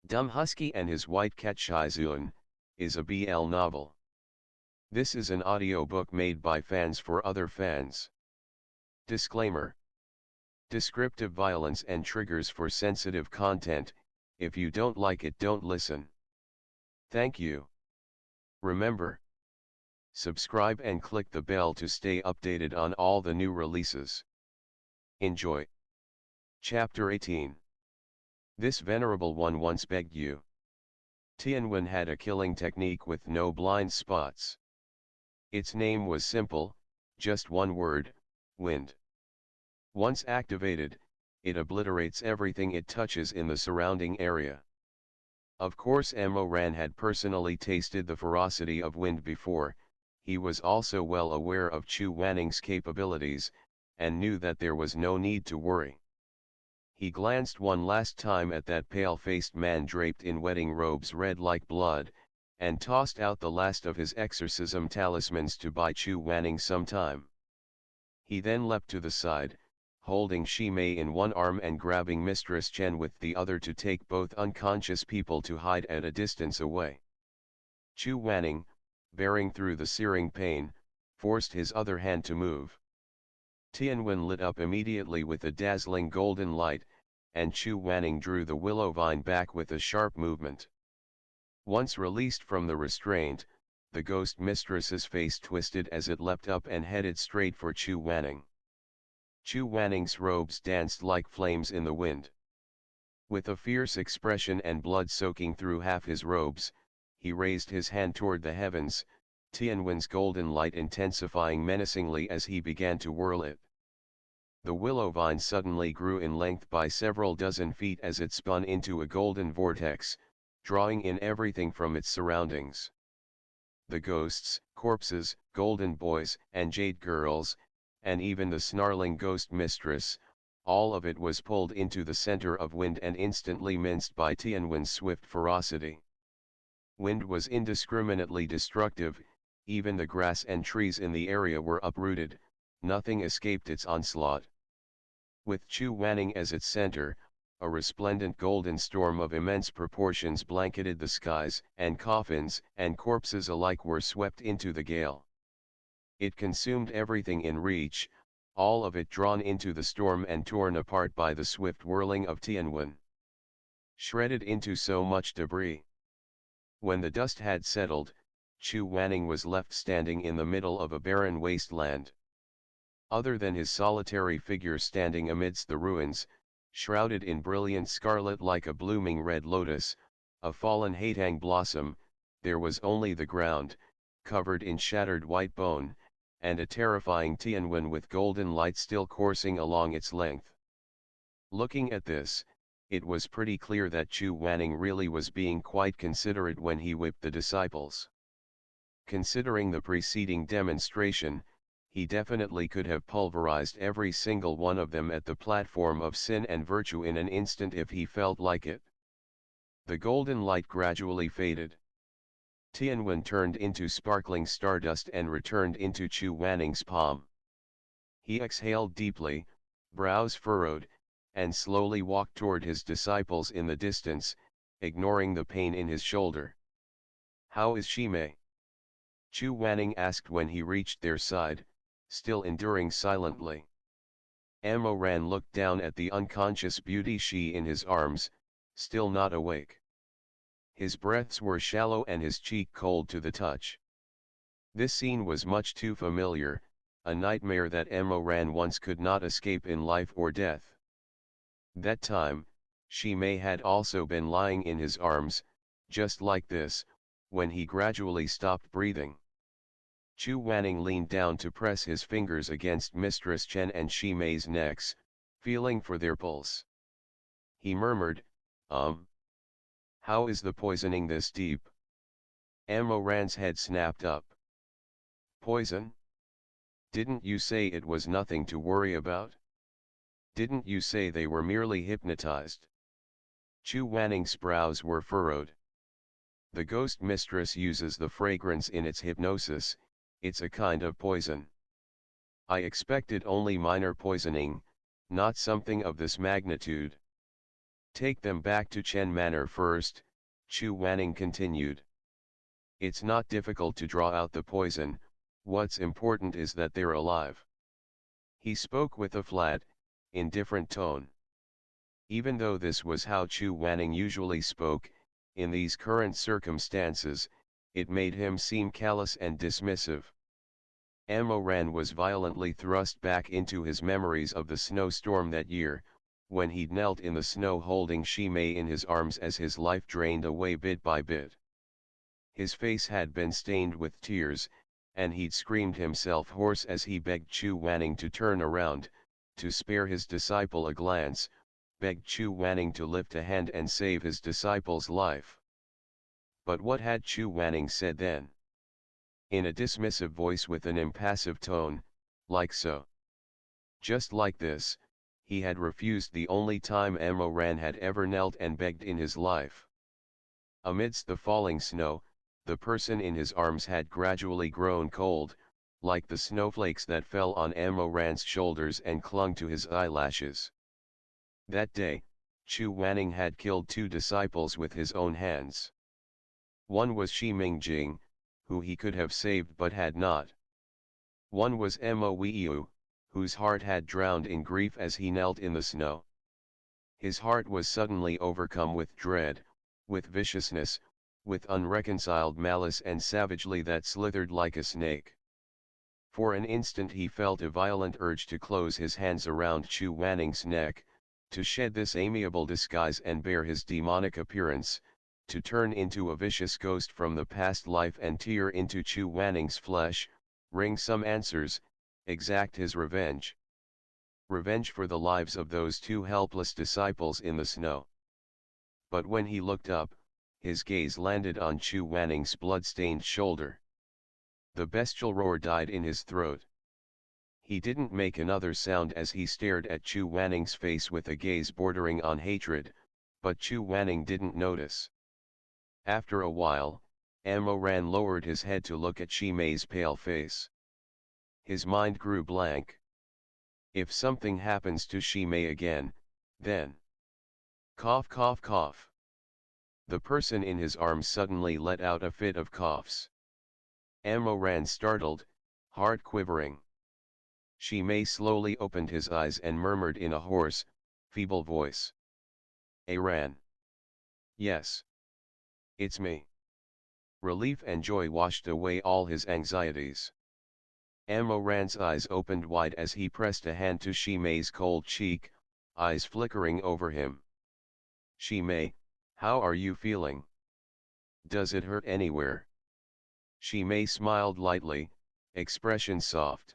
Dumb Husky and His White Cat Shizun is a BL novel. This is an audiobook made by fans for other fans. Disclaimer. Descriptive violence and triggers for sensitive content. If you don't like it, don't listen. Thank you. Remember, subscribe and click the bell to stay updated on all the new releases. Enjoy. Chapter 18. This venerable one once begged you. Tianwen had a killing technique with no blind spots. Its name was simple, just one word, wind. Once activated, it obliterates everything it touches in the surrounding area. Of course Moran had personally tasted the ferocity of wind before. He was also well aware of Chu Wanning's capabilities, and knew that there was no need to worry. He glanced one last time at that pale-faced man draped in wedding robes red like blood, and tossed out the last of his exorcism talismans to buy Chu Wanning some time. He then leapt to the side, holding Shimei in one arm and grabbing Mistress Chen with the other to take both unconscious people to hide at a distance away. Chu Wanning, bearing through the searing pain, forced his other hand to move. Tianwen lit up immediately with a dazzling golden light, and Chu Wanning drew the willow vine back with a sharp movement. Once released from the restraint, the ghost mistress's face twisted as it leapt up and headed straight for Chu Wanning. Chu Wanning's robes danced like flames in the wind. With a fierce expression and blood soaking through half his robes, he raised his hand toward the heavens, Tianwen's golden light intensifying menacingly as he began to whirl it. The willow vine suddenly grew in length by several dozen feet as it spun into a golden vortex, drawing in everything from its surroundings. The ghosts, corpses, golden boys, and jade girls, and even the snarling ghost mistress, all of it was pulled into the center of wind and instantly minced by Tianwen's swift ferocity. Wind was indiscriminately destructive. Even the grass and trees in the area were uprooted, nothing escaped its onslaught. With Chu Wanning as its center, a resplendent golden storm of immense proportions blanketed the skies, and coffins and corpses alike were swept into the gale. It consumed everything in reach, all of it drawn into the storm and torn apart by the swift whirling of Tianwen. Shredded into so much debris. When the dust had settled, Chu Wanning was left standing in the middle of a barren wasteland. Other than his solitary figure standing amidst the ruins, shrouded in brilliant scarlet like a blooming red lotus, a fallen haitang blossom, there was only the ground, covered in shattered white bone, and a terrifying Tianwen with golden light still coursing along its length. Looking at this, it was pretty clear that Chu Wanning really was being quite considerate when he whipped the disciples. Considering the preceding demonstration, he definitely could have pulverized every single one of them at the platform of sin and virtue in an instant if he felt like it. The golden light gradually faded. Tianwen turned into sparkling stardust and returned into Chu Wanning's palm. He exhaled deeply, brows furrowed, and slowly walked toward his disciples in the distance, ignoring the pain in his shoulder. "How is Shimei?" Chu Wanning asked when he reached their side, still enduring silently. Moran looked down at the unconscious beauty she in his arms, still not awake. His breaths were shallow and his cheek cold to the touch. This scene was much too familiar, a nightmare that Moran once could not escape in life or death. That time, Shimei had also been lying in his arms, just like this, when he gradually stopped breathing. Chu Wanning leaned down to press his fingers against Mistress Chen and Shimei's necks, feeling for their pulse. He murmured, How is the poisoning this deep?" Moran's head snapped up. "Poison? Didn't you say it was nothing to worry about? Didn't you say they were merely hypnotized?" Chu Wanning's brows were furrowed. "The ghost mistress uses the fragrance in its hypnosis. It's a kind of poison. I expected only minor poisoning, not something of this magnitude." Take them back to Chen Manor first, Chu Wanning continued. It's not difficult to draw out the poison, what's important is that they're alive. He spoke with a flat, indifferent tone. Even though this was how Chu Wanning usually spoke, in these current circumstances, it made him seem callous and dismissive. Ran was violently thrust back into his memories of the snowstorm that year, when he'd knelt in the snow holding Shimei in his arms as his life drained away bit by bit. His face had been stained with tears, and he'd screamed himself hoarse as he begged Chu Wanning to turn around, to spare his disciple a glance, begged Chu Wanning to lift a hand and save his disciple's life. But what had Chu Wanning said then? In a dismissive voice with an impassive tone, like so. Just like this, he had refused the only time Ran had ever knelt and begged in his life. Amidst the falling snow, the person in his arms had gradually grown cold, like the snowflakes that fell on Ran's shoulders and clung to his eyelashes. That day, Chu Wanning had killed 2 disciples with his own hands. One was Shi Mingjing, who he could have saved but had not. One was Mo, whose heart had drowned in grief as he knelt in the snow. His heart was suddenly overcome with dread, with viciousness, with unreconciled malice and savagely that slithered like a snake. For an instant he felt a violent urge to close his hands around Chu Wanning's neck, to shed this amiable disguise and bear his demonic appearance, to turn into a vicious ghost from the past life and tear into Chu Wanning's flesh, wring some answers, exact his revenge. Revenge for the lives of those 2 helpless disciples in the snow. But when he looked up, his gaze landed on Chu Wanning's blood-stained shoulder. The bestial roar died in his throat. He didn't make another sound as he stared at Chu Wanning's face with a gaze bordering on hatred, but Chu Wanning didn't notice. After a while, Ran lowered his head to look at Shimei's pale face. His mind grew blank. If something happens to Shimei again, then... Cough cough cough. The person in his arms suddenly let out a fit of coughs. Ran startled, heart quivering. Shimei slowly opened his eyes and murmured in a hoarse, feeble voice. Ran. Yes. It's me. Relief and joy washed away all his anxieties. Ran's eyes opened wide as he pressed a hand to Shimei's cold cheek, eyes flickering over him. Shimei, how are you feeling? Does it hurt anywhere? Shimei smiled lightly, expression soft.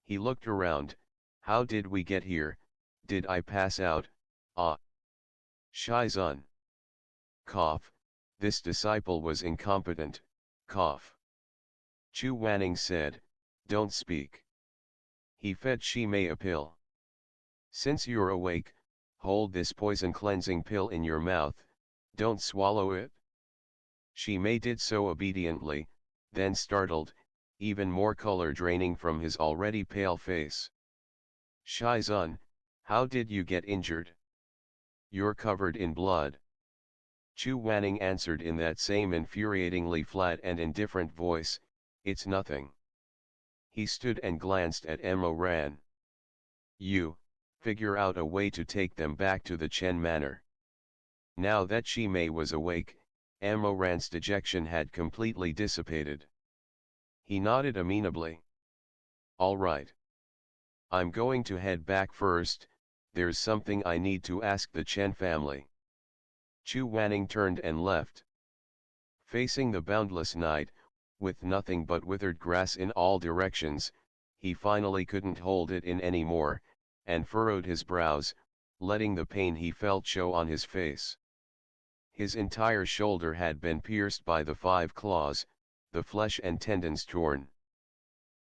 He looked around. How did we get here? Did I pass out? Ah. Shizun. Cough. This disciple was incompetent. Cough. Chu Wanning said, don't speak. He fed Shimei a pill. Since you're awake, hold this poison cleansing pill in your mouth, don't swallow it. Shimei did so obediently, then startled, even more color draining from his already pale face. Shizun, how did you get injured? You're covered in blood. Chu Wanning answered in that same infuriatingly flat and indifferent voice, it's nothing. He stood and glanced at Ran. You, figure out a way to take them back to the Chen Manor. Now that Shimei was awake, Ran's dejection had completely dissipated. He nodded amenably. All right. I'm going to head back first, there's something I need to ask the Chen family. Chu Wanning turned and left. Facing the boundless night, with nothing but withered grass in all directions, he finally couldn't hold it in anymore, and furrowed his brows, letting the pain he felt show on his face. His entire shoulder had been pierced by the 5 claws, the flesh and tendons torn.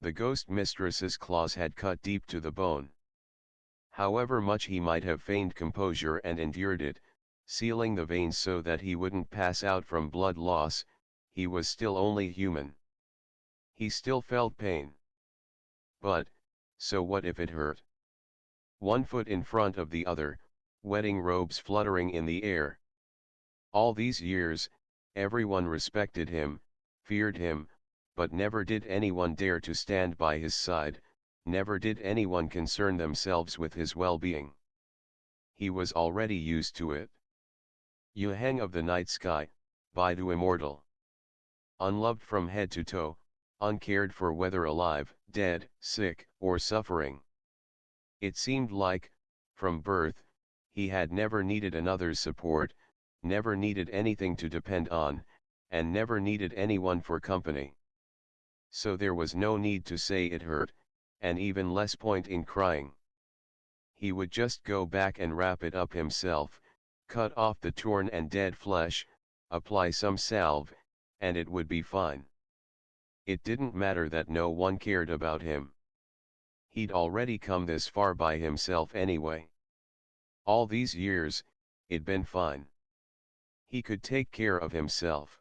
The ghost mistress's claws had cut deep to the bone. However much he might have feigned composure and endured it, sealing the veins so that he wouldn't pass out from blood loss, he was still only human. He still felt pain. But, so what if it hurt? One foot in front of the other, wedding robes fluttering in the air. All these years, everyone respected him, feared him, but never did anyone dare to stand by his side, never did anyone concern themselves with his well-being. He was already used to it. Yu Heng of the night sky, Baidu immortal. Unloved from head to toe, uncared for whether alive, dead, sick, or suffering. It seemed like, from birth, he had never needed another's support, never needed anything to depend on, and never needed anyone for company. So there was no need to say it hurt, and even less point in crying. He would just go back and wrap it up himself, cut off the torn and dead flesh, apply some salve, and it would be fine. It didn't matter that no one cared about him. He'd already come this far by himself anyway. All these years, it'd been fine. He could take care of himself.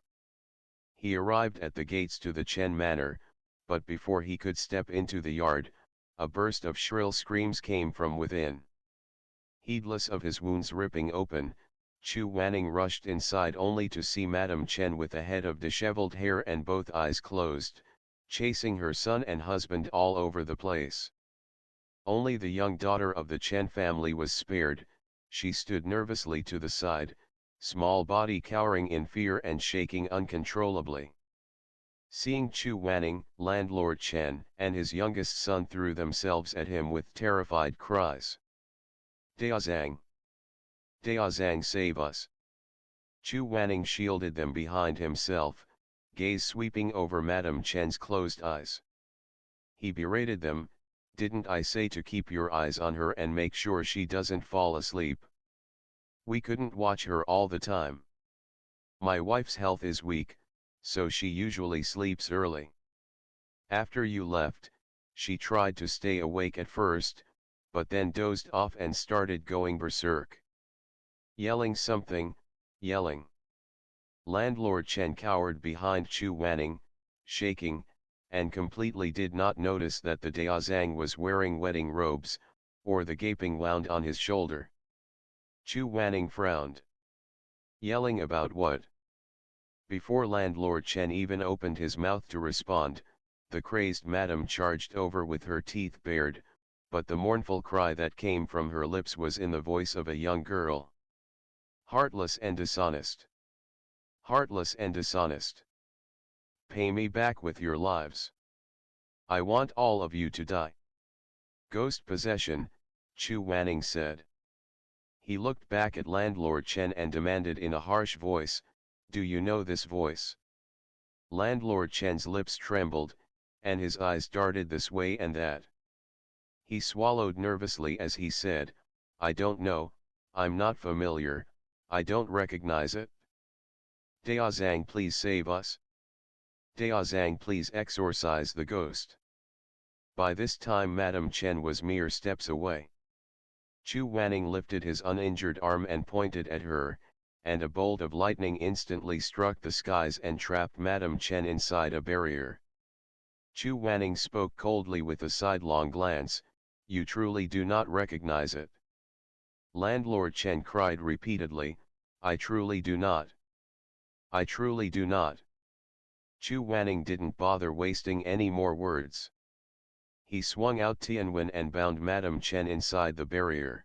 He arrived at the gates to the Chen Manor, but before he could step into the yard, a burst of shrill screams came from within. Heedless of his wounds ripping open, Chu Wanning rushed inside only to see Madame Chen with a head of disheveled hair and both eyes closed, chasing her son and husband all over the place. Only the young daughter of the Chen family was spared. She stood nervously to the side, small body cowering in fear and shaking uncontrollably. Seeing Chu Wanning, landlord Chen and his youngest son threw themselves at him with terrified cries. Daozang! Daozang, save us! Chu Wanning shielded them behind himself, gaze sweeping over Madame Chen's closed eyes. He berated them, didn't I say to keep your eyes on her and make sure she doesn't fall asleep? We couldn't watch her all the time. My wife's health is weak, so she usually sleeps early. After you left, she tried to stay awake at first, but then dozed off and started going berserk. Yelling something, yelling. Landlord Chen cowered behind Chu Wanning, shaking, and completely did not notice that the Daozang was wearing wedding robes, or the gaping wound on his shoulder. Chu Wanning frowned. Yelling about what? Before Landlord Chen even opened his mouth to respond, the crazed madam charged over with her teeth bared, but the mournful cry that came from her lips was in the voice of a young girl. Heartless and dishonest. Heartless and dishonest. Pay me back with your lives. I want all of you to die. Ghost possession, Chu Wanning said. He looked back at Landlord Chen and demanded in a harsh voice, do you know this voice? Landlord Chen's lips trembled, and his eyes darted this way and that. He swallowed nervously as he said, I don't know, I'm not familiar, I don't recognize it. Daozang, please save us. Daozang, please exorcise the ghost. By this time Madame Chen was mere steps away. Chu Wanning lifted his uninjured arm and pointed at her, and a bolt of lightning instantly struck the skies and trapped Madame Chen inside a barrier. Chu Wanning spoke coldly with a sidelong glance, you truly do not recognize it. Landlord Chen cried repeatedly, I truly do not. I truly do not. Chu Wanning didn't bother wasting any more words. He swung out Tianwen and bound Madame Chen inside the barrier.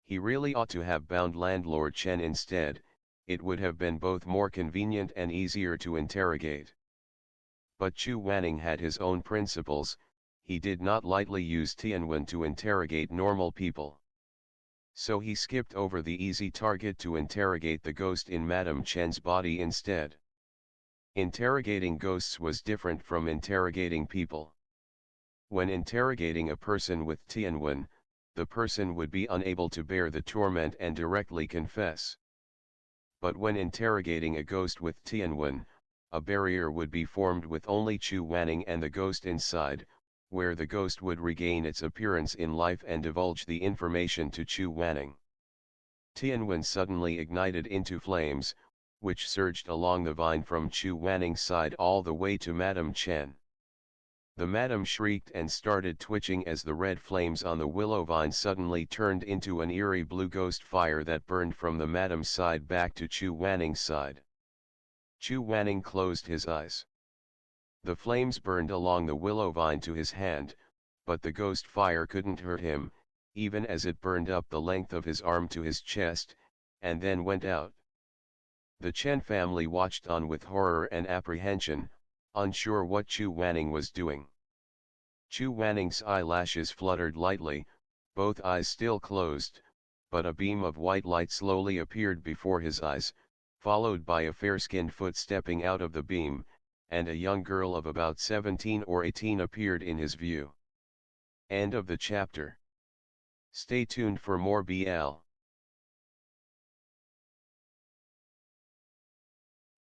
He really ought to have bound Landlord Chen instead, it would have been both more convenient and easier to interrogate. But Chu Wanning had his own principles, he did not lightly use Tianwen to interrogate normal people. So he skipped over the easy target to interrogate the ghost in Madame Chen's body instead. Interrogating ghosts was different from interrogating people. When interrogating a person with Tianwen, the person would be unable to bear the torment and directly confess. But when interrogating a ghost with Tianwen, a barrier would be formed with only Chu Wanning and the ghost inside, where the ghost would regain its appearance in life and divulge the information to Chu Wanning. Tianwen suddenly ignited into flames, which surged along the vine from Chu Wanning's side all the way to Madame Chen. The madam shrieked and started twitching as the red flames on the willow vine suddenly turned into an eerie blue ghost fire that burned from the madam's side back to Chu Wanning's side. Chu Wanning closed his eyes. The flames burned along the willow vine to his hand, but the ghost fire couldn't hurt him, even as it burned up the length of his arm to his chest, and then went out. The Chen family watched on with horror and apprehension, unsure what Chu Wanning was doing. Chu Wanning's eyelashes fluttered lightly, both eyes still closed, but a beam of white light slowly appeared before his eyes, followed by a fair-skinned foot stepping out of the beam, and a young girl of about 17 or 18 appeared in his view. End of the chapter. Stay tuned for more BL.